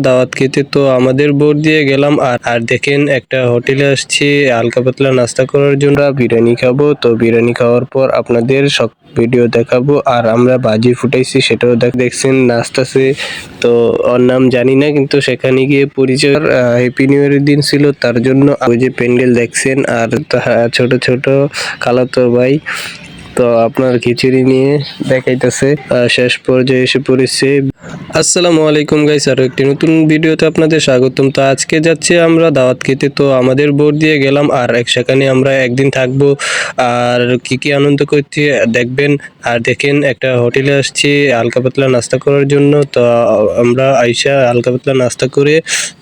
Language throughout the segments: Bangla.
দাওয়াত খেতে তো আমাদের বোর্ড দিয়ে গেলাম আর দেখেন একটা হোটেলে আসছি হালকা পাতলা নাস্তা করার জন্য। বিরিয়ানি খাবো, তো বিরিয়ানি খাওয়ার পর আপনাদের সব ভিডিও দেখাবো। আর আমরা বাজি ফুটাইছি সেটাও দেখছেন নাচতেছে। তো ওর নাম জানি না, কিন্তু সেখানে গিয়ে পরিচয় হ্যাপি নিউ ইয়ারের দিন ছিল তার জন্য ওই যে প্যান্ডেল দেখছেন। আর ছোট ছোট খালাতো ভাই তো আপনার খিচুড়ি নিয়ে দেখাইতেছে, শেষ পর্যায়ে এসে পড়েছে। আসসালামু আলাইকুম গাইস, আরো একটি নতুন ভিডিওতে আপনাদের স্বাগতম। তো আজকে যাচ্ছি আমরা দাওয়াত খেতে, তো আমাদের বোর্ড দিয়ে গেলাম আর সেখানে আমরা একদিন থাকবো। আর কি কি আনন্দ করছি দেখবেন। আর দেখেন একটা হোটেলে আসছি হালকা পাতলা নাস্তা করার জন্য। তো আমরা আইসা হালকা পাতলা নাস্তা করে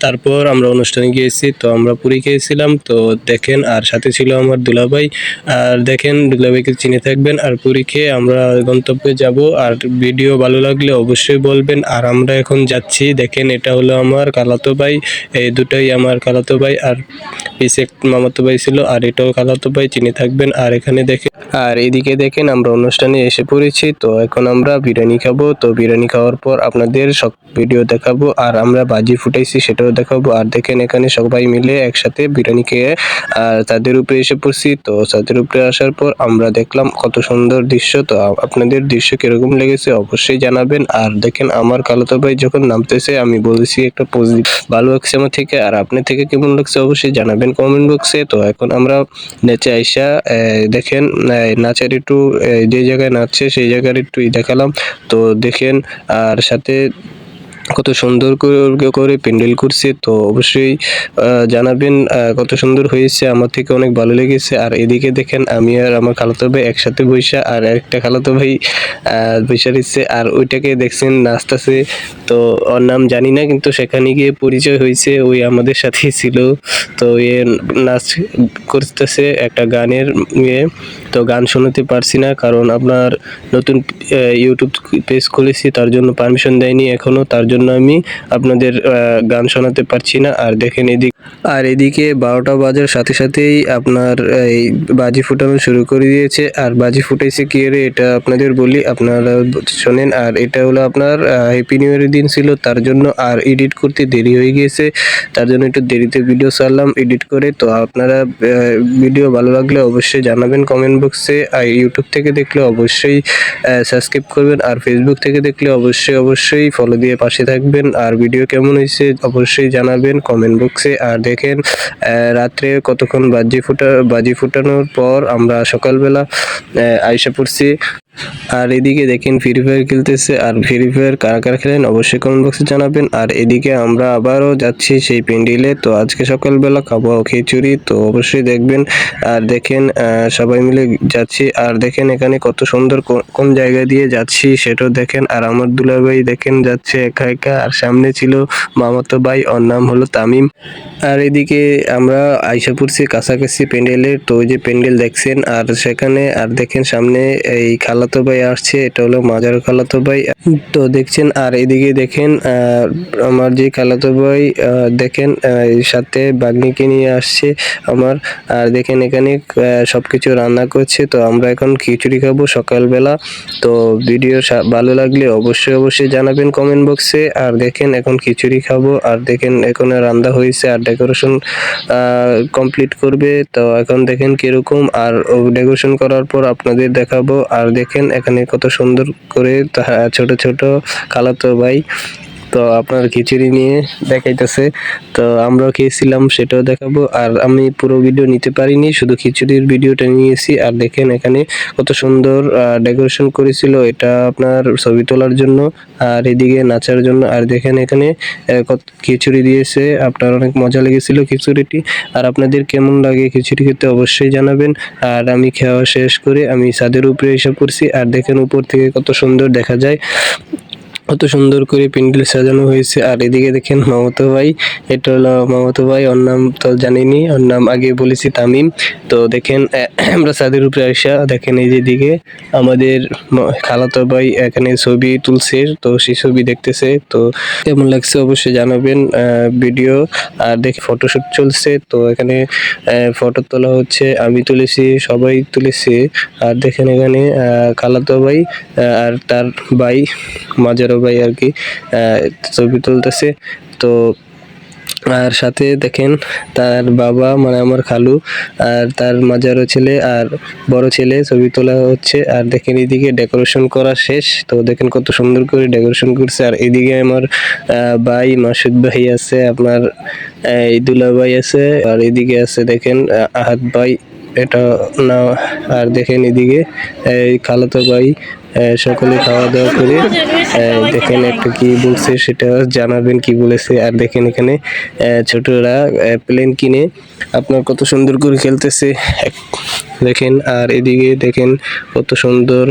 তারপর আমরা অনুষ্ঠানে গিয়েছি। তো আমরা পুরি খেয়েছিলাম, তো দেখেন। আর সাথে ছিল আমার দুলাভাই। আর দেখেন দুলাভাইকে চিনে থাকবেন। আর পুরি খেয়ে আমরা গন্তব্যে যাব। আর ভিডিও ভালো লাগলে অবশ্যই বলবেন। আর আমরা এখন যাচ্ছি, দেখেন এটা হলো আমার খালাতো ভাই, এই দুটাই আমার খালাতো ভাই। আর পিছে মামাতো ভাই ছিল, আর এটাও খালাতো ভাই, চিনে থাকবেন। আর এখানে দেখেন, আর এদিকে দেখেন আমরা অনুষ্ঠানে এসে পড়েছি। তো এখন আমরা বিরিয়ানি খাবো, তো বিরিয়ানি খাওয়ার পর আপনাদের সব ভিডিও দেখাবো। আর আমরা বাজি ফুটাইছি সেটাও দেখাবো। আর দেখেন এখানে সবাই মিলে একসাথে বিরিয়ানি খেয়ে আর তাদের উপরে এসে পড়ছি। তো তাদের উপরে আসার পর আমরা দেখলাম কত সুন্দর দৃশ্য। তো আপনাদের দৃশ্য কিরকম লেগেছে অবশ্যই জানাবেন। আর দেখেন আমার খালাতো ভাই যখন নামতেছে আমি বলেছি একটা পজিটিভ ভালো লাগছে আমার থেকে। আর আপনার থেকে কেমন লাগছে অবশ্যই জানাবেন কমেন্ট বক্সে। তো এখন আমরা নেচে আইসা দেখেন নাচের একটু যে জায়গায় নাচছে সেই জায়গার একটু দেখালাম। তো দেখেন আর সাথে কত সুন্দর করে প্যান্ডেল করছে। তো অবশ্যই জানাবেন কত সুন্দর হয়েছে, আমার থেকে অনেক ভালো লেগেছে। আর এদিকে দেখেন আমি আর আমার খালাতো ভাই একসাথে বইসা, আর একটা খালাতো ভাই বইসা দিচ্ছে আর ওইটাকে দেখছেন নাচতেছে। তো ওর নাম জানি না, কিন্তু সেখানে গিয়ে পরিচয় হয়েছে, ওই আমাদের সাথেই ছিল। তো এ নাচ করতেছে একটা গানের ইয়ে। তো গান শোনাতে পারছি না, কারণ আপনার নতুন ইউটিউব পেজ খুলেছি, তার জন্য পারমিশন দেয়নি এখনো, তার জন্য আমি আপনাদের গান শোনাতে পারছি না। আর দেখেন এদিকে 12টা বাজার সাথে সাথেই আপনার এই বাজি ফুটানো শুরু করে দিয়েছে। আর বাজি ফুটাইছে কি রে এটা আপনাদের বলি, আপনারা শোনেন। আর এটা হলো আপনার হ্যাপি নিউ ইয়ারের দিন ছিল তার জন্য। আর এডিট করতে দেরি হয়ে গিয়েছে, তার জন্য একটু দেরিতে ভিডিও ছাড়লাম এডিট করে। তো আপনারা ভিডিও ভালো লাগলে অবশ্যই জানাবেন কমেন্ট বক্সে। আর ইউটিউব থেকে দেখলে অবশ্যই সাবস্ক্রাইব করবেন। আর ফেসবুক থেকে দেখলে অবশ্যই ফলো দিয়ে পাশে থাকবেন। আর ভিডিও কেমন হয়েছে অবশ্যই জানাবেন কমেন্ট বক্সে। আর দেখেন রাত্রে কতক্ষণ বাজি ফুটানোর পর আমরা সকালবেলা আইসা পড়ছি। আর এদিকে দেখেন ফ্রি ফায়ার খেলতেছে। আর ফ্রি ফায়ার কারা কারা খেলেন অবশ্যই কমেন্ট বক্সে জানাবেন। আর এদিকে আমরা আবারও যাচ্ছি সেই প্যান্ডেলে। তো আজকে সকালবেলা খাবো খিচুড়ি, তো অবশ্যই দেখবেন। আর দেখেন সবাই মিলে যাচ্ছি। আর দেখেন এখানে কত সুন্দর কোন জায়গা দিয়ে যাচ্ছি সেটাও দেখেন। আর আমার দুলাভাই দেখেন যাচ্ছে একা একা। আর সামনে ছিল মামাতো ভাই, ওর নাম হলো তামিম। আর এদিকে আমরা আইসা পড়ছি কাছাকাছি প্যান্ডেলের। তো ওই যে প্যান্ডেল দেখছেন, আর সেখানে আর দেখেন সামনে এই খালাতো ভাই আসছে, এটা হলো মাজার খালাতো ভাই, তো দেখছেন। আর এদিকে দেখেন আমার যে খালাতো ভাই দেখেন সাথে বাগ্নিকে নিয়ে আসছে আমার। আর দেখেন এখানে সবকিছু রান্না করছে। তো আমরা এখন খিচুড়ি খাবো সকালবেলা। তো ভিডিও ভালো লাগলে অবশ্যই জানাবেন কমেন্ট বক্সে। আর দেখেন এখন খিচুড়ি খাবো। আর দেখেন এখন রান্না হয়েছে আর ডেকোরেশন কমপ্লিট করবে। তো এখন দেখেন কিরকম, আর ডেকোরেশন করার পর আপনাদের দেখাবো। আর দেখেন এখানে কত সুন্দর করে ছোট ছোট খালাতো ভাই তো আপনার খিচুড়ি নিয়ে দেখাইতেছে। তো আমরাও খেয়েছিলাম সেটাও দেখাবো। আর আমি পুরো ভিডিও নিতে পারিনি, শুধু খিচুড়ির ভিডিওটা নিয়েছি। আর দেখেন এখানে কত সুন্দর ডেকোরেশন করেছিল, এটা আপনার ছবি তোলার জন্য আর এদিকে নাচার জন্য। আর দেখেন এখানে কত খিচুড়ি দিয়েছে, আপনার অনেক মজা লেগেছিল খিচুড়িটি। আর আপনাদের কেমন লাগে খিচুড়ি খেতে অবশ্যই জানাবেন। আর আমি খাওয়া শেষ করে আমি ছাদের উপরে এসে পড়ছি। আর দেখেন উপর থেকে কত সুন্দর দেখা যায়, কত সুন্দর করে প্যান্ডেল সাজানো হয়েছে। আর এদিকে দেখেন মামাতো ভাই, এটা হলো মামাতো ভাই, ওর নাম তো জানিনি, ওর নাম আগে বলেছি তামিম। তো দেখেন আমরা ছাদের উপরে আসা দেখেন এই যে দিকে আমাদের খালাতো ভাই এখানে ছবি তুলছে, তো সেই ছবি দেখতেছে। তো কেমন লাগছে অবশ্যই জানাবেন ভিডিও। আর দেখে ফটোশুট চলছে, তো এখানে ফটো তোলা হচ্ছে, আমি তুলেছি, সবাই তুলেছে। আর দেখেন এখানে খালাতো ভাই আর তার ভাই মাজারো ভাই আর কি ছবি তুলতেছে। তো আর সাথে দেখেন তার বাবা মানে আমার খালু আর তার মাঝারো ছেলে আর বড় ছেলে ছবি তোলা হচ্ছে। আর দেখেন এদিকে ডেকোরেশন করা শেষ, তো দেখেন কত সুন্দর করে ডেকোরেশন করছে। আর এদিকে আমার ভাই মাসুদ ভাই আছে, আপনার এই দুলা ভাই আছে, আর এদিকে আছে দেখেন আহাদ ভাই এটা না। আর দেখেন এদিকে এই খালাতো ভাই সকলে খাওয়া দাওয়া করে দেখেন একটা কি বলছে সেটা জানাবেন কি বলেছে। আর দেখেন এখানে ছোটরা প্লেন কিনে আপনার কত সুন্দর করে খেলতেছে দেখেন। আর এদিকে দেখেন কত সুন্দর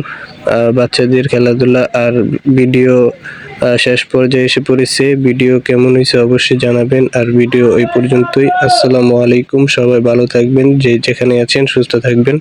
বাচ্চাদের খেলাধুলা। আর ভিডিও শেষ পর্যায়ে এসে পড়েছে। ভিডিও কেমন হয়েছে অবশ্যই জানাবেন। আর ভিডিও এই পর্যন্তই। আসসালামু আলাইকুম, সবাই ভালো থাকবেন, যে যেখানে আছেন সুস্থ থাকবেন।